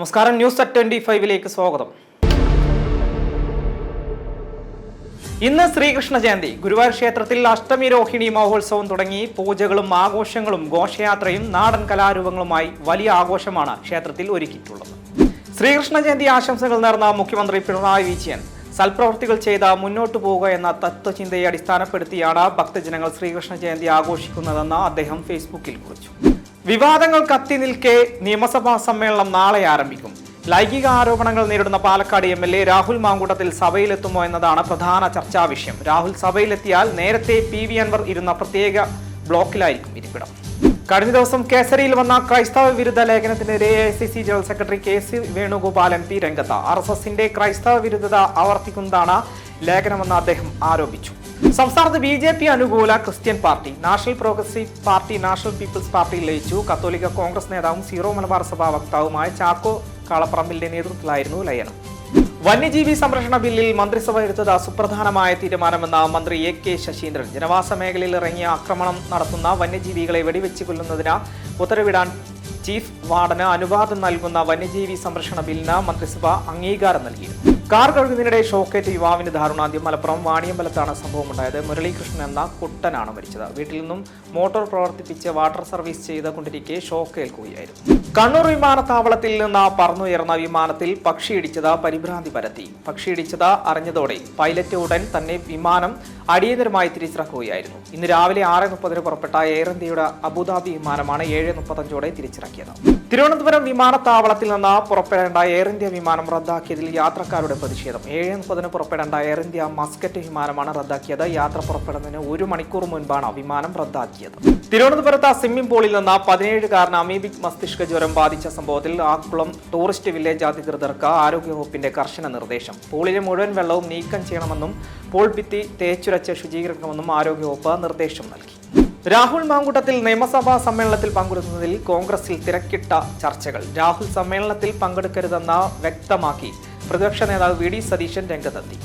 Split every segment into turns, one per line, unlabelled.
നമസ്കാരം, news at 25 സ്വാഗതം. ഇന്ന് ശ്രീകൃഷ്ണ ജയന്തി. ഗുരുവായൂർ ക്ഷേത്രത്തിൽ അഷ്ടമി രോഹിണി മഹോത്സവം തുടങ്ങി പൂജകളും ആഘോഷങ്ങളും ഘോഷയാത്രയും നാടൻ കലാരൂപങ്ങളുമായി വലിയ ആഘോഷമാണ് ക്ഷേത്രത്തിൽ ഒരുക്കിയിട്ടുള്ളത്. ശ്രീകൃഷ്ണ ജയന്തി ആശംസകൾ നേർന്ന മുഖ്യമന്ത്രി പിണറായി വിജയൻ സൽപ്രവർത്തികൾ ചെയ്ത് മുന്നോട്ടു പോവുക എന്ന തത്വചിന്തയെ അടിസ്ഥാനപ്പെടുത്തിയാണ് ഭക്തജനങ്ങൾ ശ്രീകൃഷ്ണ ജയന്തി ആഘോഷിക്കുന്നതെന്ന് അദ്ദേഹം ഫേസ്ബുക്കിൽ കുറിച്ചു. വിവാദങ്ങൾ കത്തി നിൽക്കെ നിയമസഭാ സമ്മേളനം നാളെ ആരംഭിക്കും. ലൈംഗിക ആരോപണങ്ങൾ നേരിടുന്ന പാലക്കാട് MLA രാഹുൽ മാങ്കൂട്ടത്തിൽ സഭയിലെത്തുമോ എന്നതാണ് പ്രധാന ചർച്ചാ വിഷയം. രാഹുൽ സഭയിലെത്തിയാൽ നേരത്തെ PV അൻവർ ഇരുന്ന പ്രത്യേക ബ്ലോക്കിലായിരിക്കും ഇരിപ്പിടം. കഴിഞ്ഞ ദിവസം കേസരിയിൽ വന്ന ക്രൈസ്തവ വിരുദ്ധ ലേഖനത്തിനെതിരെ AICC general secretary KC Venugopal MP രംഗത്ത്. RSSന്റെ ക്രൈസ്തവ വിരുദ്ധത ആവർത്തിക്കുന്നതാണ് ലേഖനമെന്ന് അദ്ദേഹം ആരോപിച്ചു. സംസ്ഥാനത്ത് BJP അനുകൂല Christian party National Progressive Party National People's പാർട്ടിയിൽ ലയിച്ചു. കത്തോലിക്ക കോൺഗ്രസ് നേതാവും സീറോ മലബാർ സഭാ വക്താവുമായ ചാക്കോ കാളപ്പറമ്പിലിന്റെ നേതൃത്വത്തിലായിരുന്നു ലയനം. വന്യജീവി സംരക്ഷണ ബില്ലിൽ മന്ത്രിസഭ എടുത്തത് സുപ്രധാനമായ തീരുമാനമെന്ന മന്ത്രി AK ശശീന്ദ്രൻ. ജനവാസ മേഖലയിൽ ഇറങ്ങിയ ആക്രമണം നടത്തുന്ന വന്യജീവികളെ വെടിവെച്ച് കൊല്ലുന്നതിന് ഉത്തരവിടാൻ ചീഫ് വാർഡന് അനുവാദം നൽകുന്ന വന്യജീവി സംരക്ഷണ ബില്ലിന് മന്ത്രിസഭ അംഗീകാരം നൽകിയിരുന്നു. കാർ കഴുകുന്നതിനിടെ ഷോക്കേറ്റ് യുവാവിന് ദാരുണാന്ത്യം. മലപ്പുറം വാണിയമ്പലത്താണ് സംഭവമുണ്ടായത്. മുരളീകൃഷ്ണൻ എന്ന കുട്ടനാണ് മരിച്ചത്. വീട്ടിൽ നിന്നും മോട്ടോർ പ്രവർത്തിപ്പിച്ച് വാട്ടർ സർവീസ് ചെയ്തുകൊണ്ടിരിക്കെ ഷോക്കേൽക്കുകയായിരുന്നു. കണ്ണൂർ വിമാനത്താവളത്തിൽ നിന്ന് പറന്നുയർന്ന വിമാനത്തിൽ പക്ഷിയിടിച്ചത് പരിഭ്രാന്തി പരത്തി. പക്ഷിയിടിച്ചത് അറിഞ്ഞതോടെ പൈലറ്റ് ഉടൻ തന്നെ വിമാനം അടിയന്തരമായി തിരിച്ചിറക്കുകയായിരുന്നു. ഇന്ന് രാവിലെ 6:30 പുറപ്പെട്ട എയർ ഇന്ത്യയുടെ അബുദാബി വിമാനമാണ് 7:35 തിരിച്ചിറക്കിയത്. തിരുവനന്തപുരം വിമാനത്താവളത്തിൽ നിന്ന് പുറപ്പെടേണ്ട എയർ ഇന്ത്യ വിമാനം റദ്ദാക്കിയതിൽ യാത്രക്കാരുടെ പ്രതിഷേധം. 7:30 പുറപ്പെടേണ്ട എയർ ഇന്ത്യ മസ്കറ്റ് വിമാനമാണ് റദ്ദാക്കിയത്. യാത്ര പുറപ്പെടുന്നതിന് 1 മണിക്കൂർ മുൻപാണ് വിമാനം റദ്ദാക്കിയത്. തിരുവനന്തപുരത്ത് സ്വിമ്മിംഗ് പൂളിൽ നിന്ന് 17-കാരന് അമീബിക് മസ്തിഷ്ക ജ്വരം ബാധിച്ച സംഭവത്തിൽ ആക്കുളം ടൂറിസ്റ്റ് വില്ലേജ് അധികൃതർക്ക് ആരോഗ്യവകുപ്പിന്റെ കർശന നിർദ്ദേശം. പൂളിലെ മുഴുവൻ വെള്ളവും നീക്കം ചെയ്യണമെന്നും പൂൾ ഭിത്തി തേച്ചുരച്ച് ശുചീകരിക്കണമെന്നും ആരോഗ്യവകുപ്പ് നിർദ്ദേശം നൽകി. രാഹുൽ മാങ്കൂട്ടത്തിൽ നിയമസഭാ സമ്മേളനത്തിൽ പങ്കെടുക്കുന്നതിൽ കോൺഗ്രസിൽ തിരക്കിട്ട ചർച്ചകൾ. രാഹുൽ സമ്മേളനത്തിൽ പങ്കെടുക്കരുതെന്ന് വ്യക്തമാക്കി പ്രതിപക്ഷ നേതാവ് VD സതീശൻ രംഗത്തെത്തി.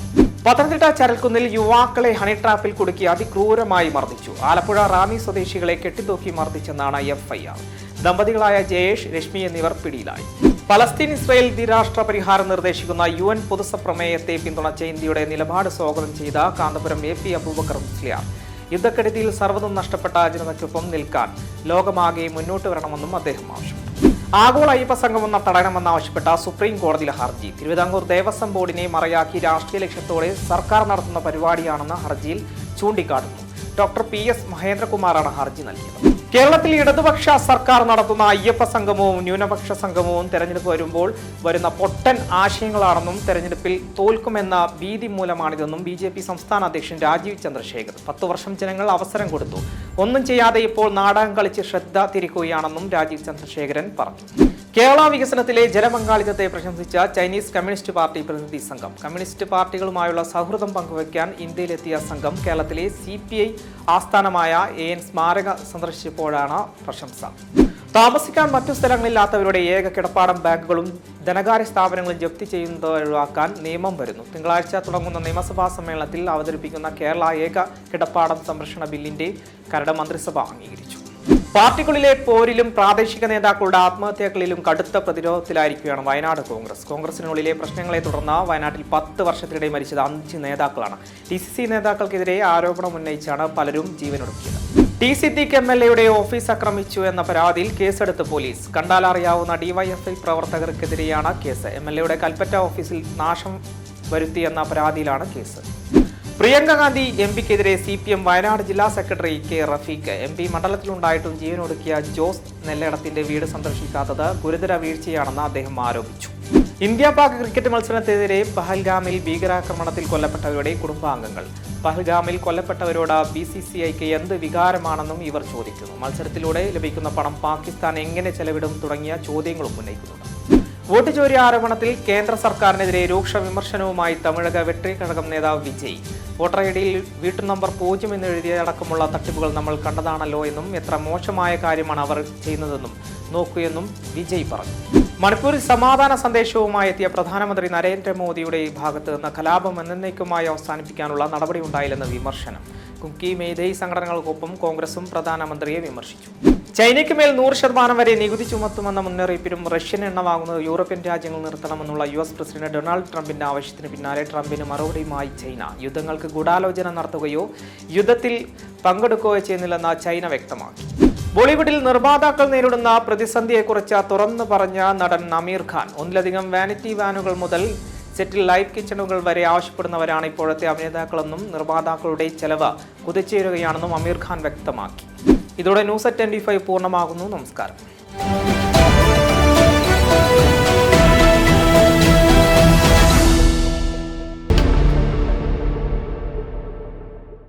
പത്തനംതിട്ട ചരൽക്കുന്നിൽ യുവാക്കളെ ഹണി ട്രാപ്പിൽ കുടുക്കി അതിക്രൂരമായി മർദ്ദിച്ചു. ആലപ്പുഴ റാന്നി സ്വദേശികളെ കെട്ടിത്തൂക്കി മർദ്ദിച്ചെന്നാണ് FIR. ദമ്പതികളായ ജയേഷ്, രശ്മി എന്നിവർ പിടിയിലായി. പലസ്തീൻ ഇസ്രായേൽ ദ്വിരാഷ്ട്ര പരിഹാരം നിർദ്ദേശിക്കുന്ന UN പൊതുസപ്രമേയത്തെ പിന്തുണച്ച ഇന്ത്യയുടെ നിലപാട് സ്വാഗതം ചെയ്ത കാന്തപുരം AP അബൂബക്കർ മുസ്ലിയാർ യുദ്ധക്കെടുതിയിൽ സർവ്വതും നഷ്ടപ്പെട്ട ജനതയ്ക്കൊപ്പം നിൽക്കാൻ ലോകമാകെ മുന്നോട്ട് വരണമെന്നും അദ്ദേഹം ആവശ്യപ്പെട്ടു. ആഗോള അയ്യപ്പ സംഗമം തടയണമെന്നാവശ്യപ്പെട്ട സുപ്രീം കോടതിയിലെ ഹർജി. തിരുവിതാംകൂർ ദേവസ്വം ബോർഡിനെ മറയാക്കി രാഷ്ട്രീയ ലക്ഷ്യത്തോടെ സർക്കാർ നടത്തുന്ന പരിപാടിയാണെന്ന് ഹർജിയിൽ ചൂണ്ടിക്കാട്ടുന്നു. ഡോക്ടർ PS മഹേന്ദ്രകുമാറാണ് ഹർജി നൽകിയത്. കേരളത്തിൽ ഇടതുപക്ഷ സർക്കാർ നടത്തുന്ന അയ്യപ്പ സംഗമവും ന്യൂനപക്ഷ സംഗമവും തെരഞ്ഞെടുപ്പ് വരുമ്പോൾ വരുന്ന പൊട്ടൻ ആശയങ്ങളാണെന്നും തെരഞ്ഞെടുപ്പിൽ തോൽക്കുമെന്ന ഭീതി മൂലമാണിതെന്നും BJP സംസ്ഥാന അധ്യക്ഷൻ രാജീവ് ചന്ദ്രശേഖർ. 10 വർഷം ജനങ്ങൾ അവസരം കൊടുത്തു. ഒന്നും ചെയ്യാതെ ഇപ്പോൾ നാടകം കളിച്ച് ശ്രദ്ധ തിരിക്കുകയാണെന്നും രാജീവ് ചന്ദ്രശേഖരൻ പറഞ്ഞു. കേരള വികസനത്തിലെ ജനപങ്കാളിത്തത്തെ പ്രശംസിച്ച ചൈനീസ് കമ്മ്യൂണിസ്റ്റ് പാർട്ടി പ്രതിനിധി സംഘം. കമ്മ്യൂണിസ്റ്റ് പാർട്ടികളുമായുള്ള സൗഹൃദം പങ്കുവയ്ക്കാൻ ഇന്ത്യയിലെത്തിയ സംഘം കേരളത്തിലെ CPI ആസ്ഥാനമായ AN സ്മാരക സന്ദർശിച്ചപ്പോഴാണ് പ്രശംസ. താമസിക്കാൻ മറ്റു സ്ഥലങ്ങളില്ലാത്തവരുടെ ഏക കിടപ്പാടം ബാങ്കുകളും ധനകാര്യ സ്ഥാപനങ്ങളും ജപ്തി ചെയ്യുന്നത് ഒഴിവാക്കാൻ നിയമം വരുന്നു. തിങ്കളാഴ്ച തുടങ്ങുന്ന നിയമസഭാ സമ്മേളനത്തിൽ അവതരിപ്പിക്കുന്ന കേരള ഏക കിടപ്പാടം സംരക്ഷണ ബില്ലിന്റെ കരട് മന്ത്രിസഭ അംഗീകരിച്ചു. പാർട്ടികളിലെ പോരിലും പ്രാദേശിക നേതാക്കളുടെ ആത്മഹത്യകളിലും കടുത്ത പ്രതിരോധത്തിലായിരിക്കുകയാണ് വയനാട് കോൺഗ്രസ്. കോൺഗ്രസിനുള്ളിലെ പ്രശ്നങ്ങളെ തുടർന്ന് വയനാട്ടിൽ 10 വർഷത്തിനിടെ മരിച്ചത് 5 നേതാക്കളാണ്. DCC നേതാക്കൾക്കെതിരെ ആരോപണം ഉന്നയിച്ചാണ് പലരും ജീവനൊടുക്കിയത്. T സിദ്ദീഖ് MLA ഓഫീസ് ആക്രമിച്ചു എന്ന പരാതിയിൽ കേസെടുത്ത് പോലീസ്. കണ്ടാലറിയാവുന്ന DYFI പ്രവർത്തകർക്കെതിരെയാണ് കേസ്. MLA കൽപ്പറ്റ ഓഫീസിൽ നാശം വരുത്തിയെന്ന പരാതിയിലാണ് കേസ്. പ്രിയങ്ക ഗാന്ധി MPക്കെതിരെ CPM വയനാട് ജില്ലാ സെക്രട്ടറി K റഫീഖ്. MP മണ്ഡലത്തിലുണ്ടായിട്ടും ജീവനൊടുക്കിയ ജോസ് നെല്ലടത്തിന്റെ വീട് സന്ദർശിക്കാത്തത് ഗുരുതര വീഴ്ചയാണെന്ന് അദ്ദേഹം ആരോപിച്ചു. ഇന്ത്യ-പാക് ക്രിക്കറ്റ് മത്സരത്തിനെതിരെ പഹൽഗാമിൽ ഭീകരാക്രമണത്തിൽ കൊല്ലപ്പെട്ടവരുടെ കുടുംബാംഗങ്ങൾ. പഹൽഗാമിൽ കൊല്ലപ്പെട്ടവരോട് BCCIക്ക് എന്ത് വികാരമാണെന്നും ഇവർ ചോദിക്കുന്നു. മത്സരത്തിലൂടെ ലഭിക്കുന്ന പണം പാകിസ്ഥാൻ എങ്ങനെ ചെലവിടും തുടങ്ങിയ ചോദ്യങ്ങളും ഉന്നയിക്കുന്നുണ്ട്. വോട്ട് ചോരി ആരോപണത്തിൽ കേന്ദ്ര സർക്കാരിനെതിരെ രൂക്ഷ വിമർശനവുമായി തമിഴക വെട്രി കഴകം നേതാവ് വിജയ്. വോട്ടർ ഐഡിയിൽ വീട്ടു നമ്പർ 0 എന്ന് എഴുതിയടക്കമുള്ള തട്ടിപ്പുകൾ നമ്മൾ കണ്ടതാണല്ലോ എന്നും എത്ര മോശമായ കാര്യമാണ് അവർ ചെയ്യുന്നതെന്നും നോക്കൂ വിജയ് പറഞ്ഞു. മണിപ്പൂരിൽ സമാധാന സന്ദേശവുമായി എത്തിയ പ്രധാനമന്ത്രി നരേന്ദ്രമോദിയുടെ ഭാഗത്ത് നിന്ന് കലാപം എന്നേക്കുമായി അവസാനിപ്പിക്കാനുള്ള നടപടി ഉണ്ടായില്ലെന്ന് വിമർശനം. കുക്കി മേധൈ സംഘടനകൾക്കൊപ്പം കോൺഗ്രസും പ്രധാനമന്ത്രിയെ വിമർശിച്ചു. ചൈനയ്ക്ക് മേൽ 100% വരെ നികുതി ചുമത്തുമെന്ന മുന്നറിയിപ്പിലും റഷ്യൻ എണ്ണ വാങ്ങുന്നത് യൂറോപ്യൻ രാജ്യങ്ങൾ നിർത്തണമെന്നുള്ള US പ്രസിഡന്റ് ഡൊണാൾഡ് ട്രംപിന്റെ ആവശ്യത്തിന് പിന്നാലെ ട്രംപിന് മറുപടിയുമായി ചൈന. യുദ്ധങ്ങൾക്ക് ഗൂഢാലോചന നടത്തുകയോ യുദ്ധത്തിൽ പങ്കെടുക്കുകയോ ചെയ്യുന്നില്ലെന്ന് ചൈന വ്യക്തമാക്കി. ബോളിവുഡിൽ നിർമ്മാതാക്കൾ നേരിടുന്ന പ്രതിസന്ധിയെക്കുറിച്ച് തുറന്നു പറഞ്ഞ നടൻ അമീർ ഖാൻ. ഒന്നിലധികം വാനിറ്റി വാനുകൾ മുതൽ സെറ്റിൽ ലൈവ് കിച്ചണുകൾ വരെ ആവശ്യപ്പെടുന്നവരാണ് ഇപ്പോഴത്തെ അഭിനേതാക്കളെന്നും നിർമ്മാതാക്കളുടെ ചെലവ് കുതിച്ചുയരുകയാണെന്നും അമീർ ഖാൻ വ്യക്തമാക്കി. ഇതോടെ ന്യൂസ് at 25 പൂർണ്ണമാകുന്നു. നമസ്കാരം.